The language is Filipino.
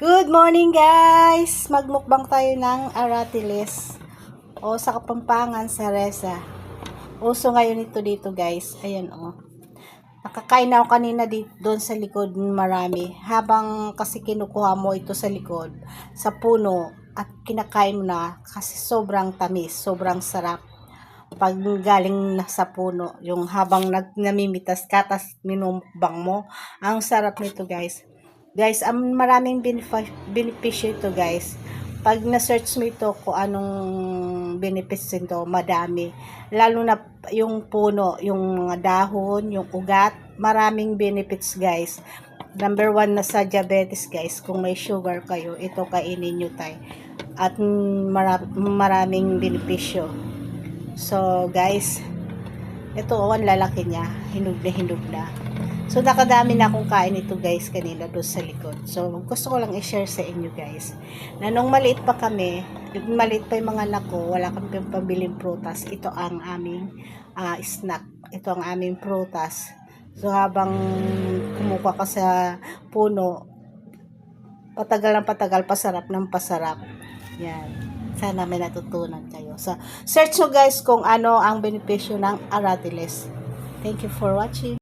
Good morning guys! Magmukbang tayo ng aratiles o sa Kapampangan sa Reza. Uso ngayon ito dito guys. Ayan o. Nakakain ako kanina dito, doon sa likod marami. Habang kasi kinukuha mo ito sa likod, sa puno at kinakain mo na kasi sobrang tamis, sobrang sarap. Pag galing na sa puno, yung habang namimitas ka, tas minumukbang mo, ang sarap nito guys. Guys, maraming benepisyo ito guys. Pag na-search mo ito kung anong benefits nito, madami. Lalo na yung puno, yung mga dahon, yung ugat, maraming benefits guys. Number 1 na sa diabetes guys, kung may sugar kayo, ito kainin nyo tayo. At maraming benepisyo. So guys, ito ang lalaki niya, hinog na. So, nakadami na akong kain ito guys kanina doon sa likod. So, gusto ko lang i-share sa inyo guys. Na nung maliit pa kami, maliit pa yung mga anak ko, wala kami pambiling prutas. Ito ang aming snack. Ito ang aming prutas. So, habang kumuha ka sa puno, patagal ng patagal, pasarap ng pasarap. Yan. Sana may natutunan kayo. So, search nyo guys kung ano ang benepisyo ng aratiles. Thank you for watching.